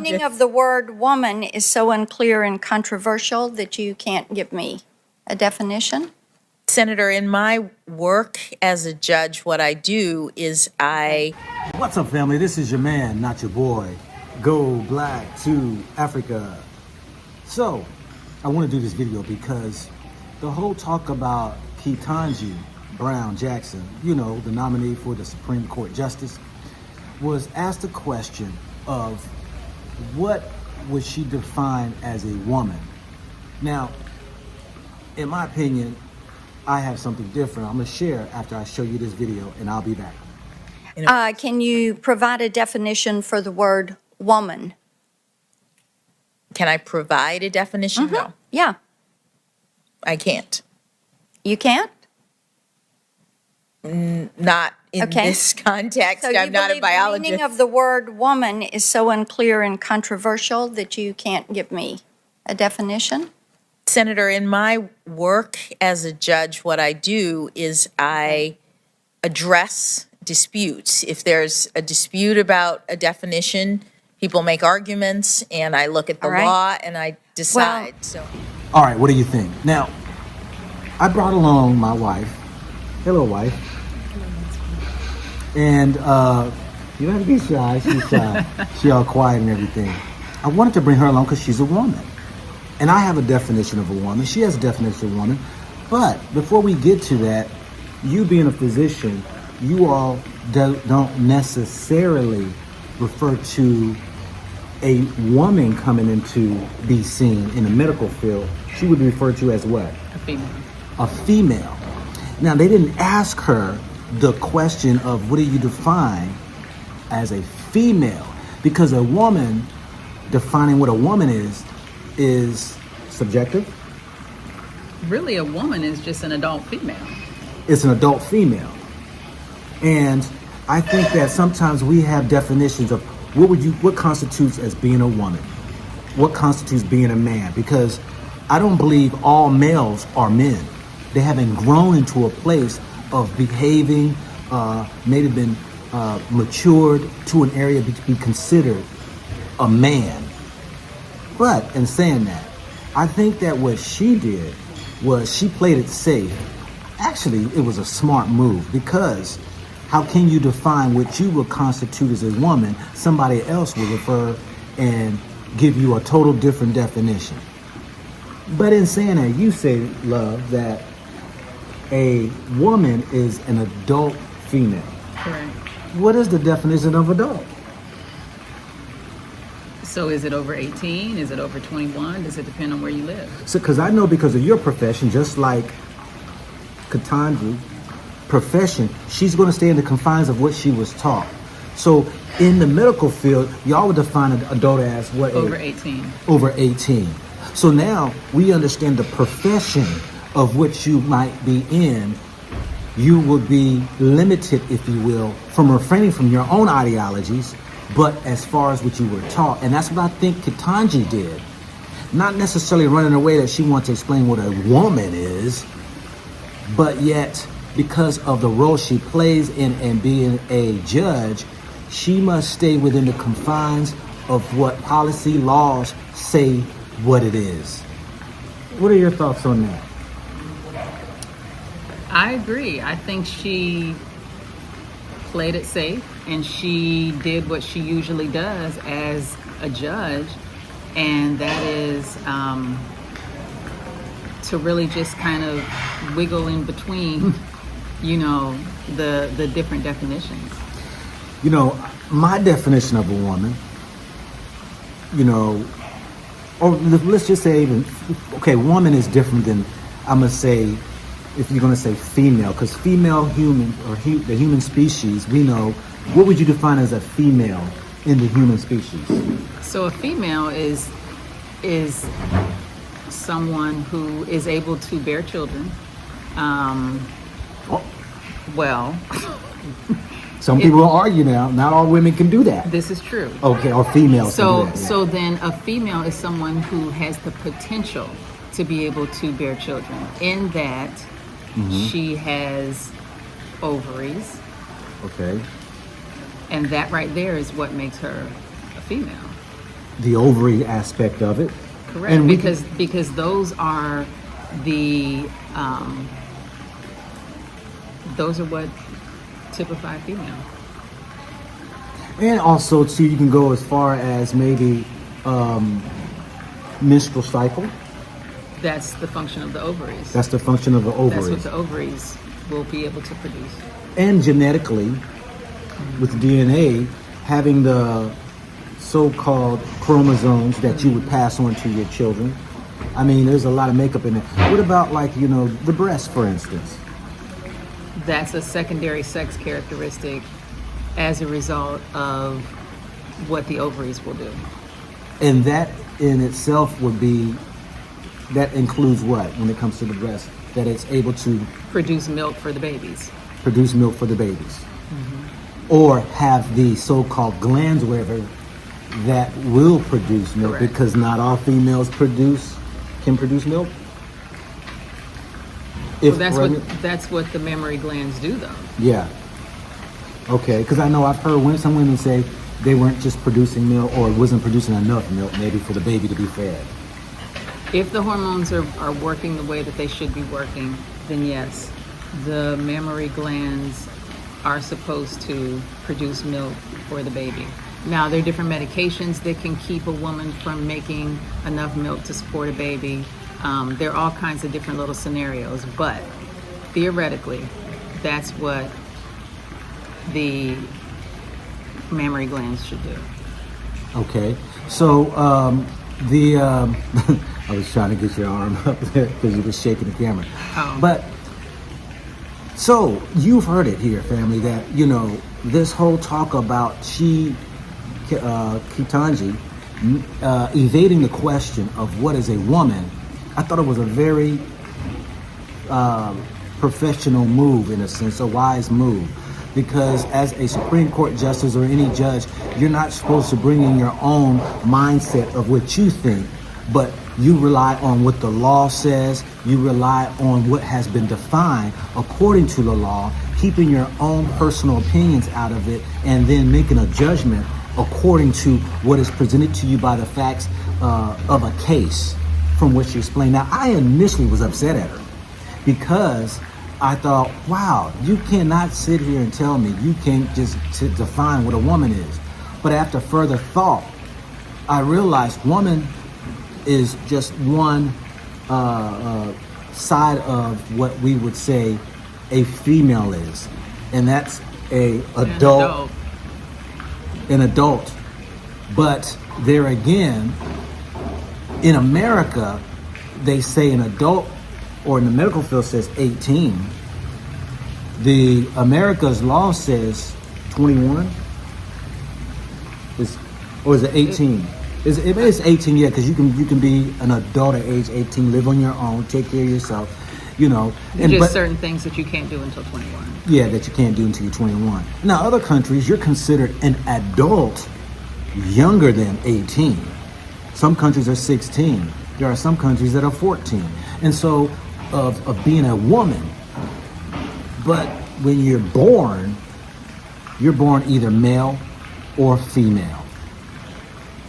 meaning of the word woman is so unclear and controversial that you can't give me a definition? Senator, in my work as a judge, what I do is What's up, family? This is your man, not your boy. Go black to Africa. So, I want to do this video because the whole talk about Ketanji Brown Jackson, you know, the nominee for the Supreme Court Justice, was asked a question of what would she define as a woman? Now, in my opinion, I have something different I'm going to share after I show you this video, and I'll be back. Can you provide a definition for the word woman? Can I provide a definition? No, Yeah. I can't. You can't? Not in this context. So I'm not a biologist. The meaning of the word woman is so unclear and controversial that you can't give me a definition? Senator, in my work as a judge, what I do is I address disputes. If there's a dispute about a definition, people make arguments, and I look at the law and I decide. All right, what do you think? Now, I brought along my wife. Hello, wife. And you don't have to be shy. She's shy. She's all quiet and everything. I wanted to bring her along because she's a woman. And I have a definition of a woman. She has a definition of a woman. But before we get to that, you being a physician, you all don't necessarily refer to a woman coming into the scene in the medical field. She would be referred to as what? A female. A female. Now, they didn't ask her the question of what do you define as a female? Because a woman, defining what a woman is subjective. Really, a woman is just an adult female. It's an adult female. And I think that sometimes we have definitions of what constitutes as being a woman, what constitutes being a man, because I don't believe all males are men. They haven't grown into a place of behaving, maybe been matured to an area to be considered a man. But in saying that, I think that what she did was she played it safe. Actually, it was a smart move, because how can you define what you would constitute as a woman? Somebody else will refer and give you a total different definition. But in saying that, you say, love, that a woman is an adult female. Correct. What is the definition of adult? So is it over 18? Is it over 21? Does it depend on where you live? So, because I know because of your profession, just like Ketanji profession, she's going to stay in the confines of what she was taught. So in the medical field, y'all would define an adult as what? Over 18. Over 18. So now we understand the profession of which you might be in. You would be limited, if you will, from refraining from your own ideologies, but as far as what you were taught. And that's what I think Ketanji did. Not necessarily running away that she wants to explain what a woman is, but yet because of the role she plays in and being a judge, she must stay within the confines of what policy laws say what it is. What are your thoughts on that? I agree. I think she played it safe, and she did what she usually does as a judge, and that is to really just kind of wiggle in between, you know, the different definitions. You know, my definition of a woman, you know, or let's just say even, okay, woman is different than, I'm going to say, if you're going to say female, because female human, or the human species, we know, what would you define as a female in the human species? So a female is someone who is able to bear children. Well, some people will argue now, not all women can do that. This is true. Okay, or females can do that. So then a female is someone who has the potential to be able to bear children, in that she has ovaries. Okay. And that right there is what makes her a female. the ovary aspect of it. Correct, And we because those are the those are what typify female. And also, too, you can go as far as maybe menstrual cycle. That's the function of the ovaries. That's the function of the That's ovaries. what the ovaries will be able to produce. And genetically, with DNA, having the so-called chromosomes that you would pass on to your children. I mean, there's a lot of makeup in it. What about, like, the breast, for instance? That's a secondary sex characteristic as a result of what the ovaries will do. And that in itself would be, that includes what when it comes to the breast? That it's able to Produce milk for the babies. produce milk for the babies. Or have the so-called glands wherever that will produce milk, Correct. because not all females can produce milk. If pregnant- That's what the mammary glands do, though. Yeah. Okay, because I know I've heard some women say they weren't just producing milk, or wasn't producing enough milk maybe for the baby to be fed. If the hormones are working the way that they should be working, then yes, the mammary glands are supposed to produce milk for the baby. Now, there are different medications that can keep a woman from making enough milk to support a baby. There are all kinds of different little scenarios, but theoretically, that's what the mammary glands should do. Okay, so I was trying to get your arm up there because you were shaking the camera. Oh. But so you've heard it here, family, that this whole talk about Ketanji evading the question of what is a woman. I thought it was a very professional move, in a sense, a wise move. Because as a Supreme Court justice or any judge, you're not supposed to bring in your own mindset of what you think, but you rely on what the law says. You rely on what has been defined according to the law, keeping your own personal opinions out of it, and then making a judgment according to what is presented to you by the facts of a case from which you explain. Now, I initially was upset at her because I thought, wow, you cannot sit here and tell me you can't just define what a woman is. But after further thought, I realized woman is just one side of what we would say a female is, and that's an adult. But there again, in America, they say an adult, or in the medical field says 18. The America's law says 21. Or is it 18? It's 18, yeah, because you can be an adult at age 18, live on your own, take care of yourself, Just certain things that you can't do until 21. Yeah, that you can't do until you're 21. Now, other countries, you're considered an adult younger than 18. Some countries are 16. There are some countries that are 14. And so, of being a woman, but when you're born either male or female.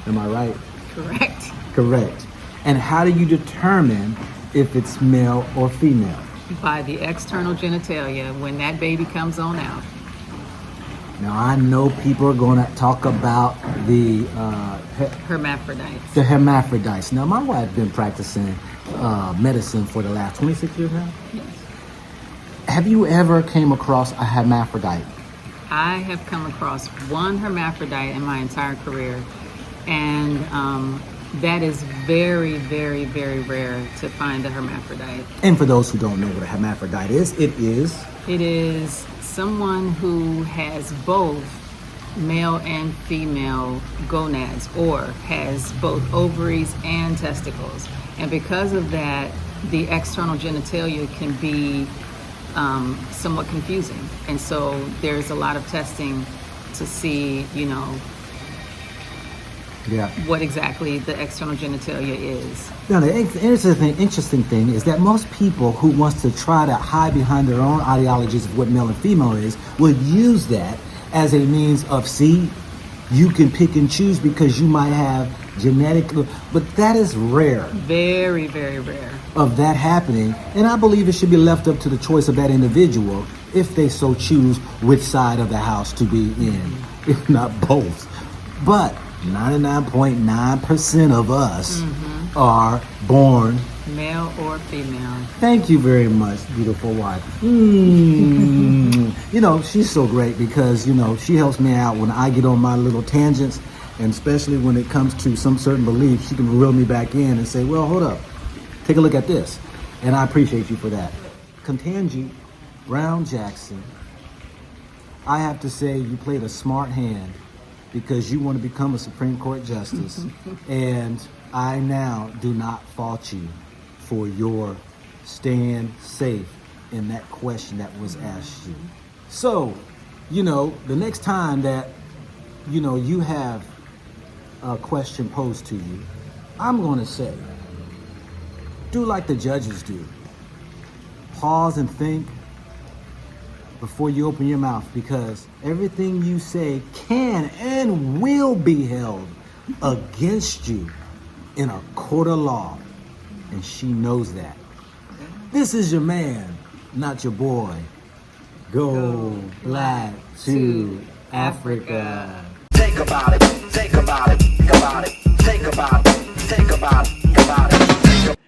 Am I right? Correct. Correct. And how do you determine if it's male or female? By the external genitalia, when that baby comes on out. Now, I know people are going to talk about the Hermaphrodites. the hermaphrodites. Now, my wife's been practicing medicine for the last 26 years now. Yes. Have you ever came across a hermaphrodite? I have come across one hermaphrodite in my entire career, and that is very, very, very rare to find a hermaphrodite. And for those who don't know what a hermaphrodite is, it is someone who has both male and female gonads, or has both ovaries and testicles. And because of that, the external genitalia can be somewhat confusing. And so there's a lot of testing to see, yeah. what exactly the external genitalia is. Now, the interesting thing is that most people who wants to try to hide behind their own ideologies of what male and female is would use that as a means of, see, you can pick and choose because you might have genetically, but that is rare Very, very rare. of that happening. And I believe it should be left up to the choice of that individual if they so choose which side of the house to be in, if not both. But 99.9% of us are born. Male or female. Thank you very much, beautiful wife. You know, she's so great because, you know, she helps me out when I get on my little tangents, and especially when it comes to some certain beliefs, she can reel me back in and say, well, hold up, take a look at this. And I appreciate you for that. Ketanji Brown Jackson, I have to say you played a smart hand because you want to become a Supreme Court justice. And I now do not fault you for your stand safe in that question that was asked you. So, you know, the next time that, you know, you have a question posed to you, I'm going to say, do like the judges do. Pause and think before you open your mouth, because everything you say can and will be held against you in a court of law. And she knows that. This is your man, not your boy. Go black to Africa. Think about it, think about it, think about it, think about it, think about it, think about it.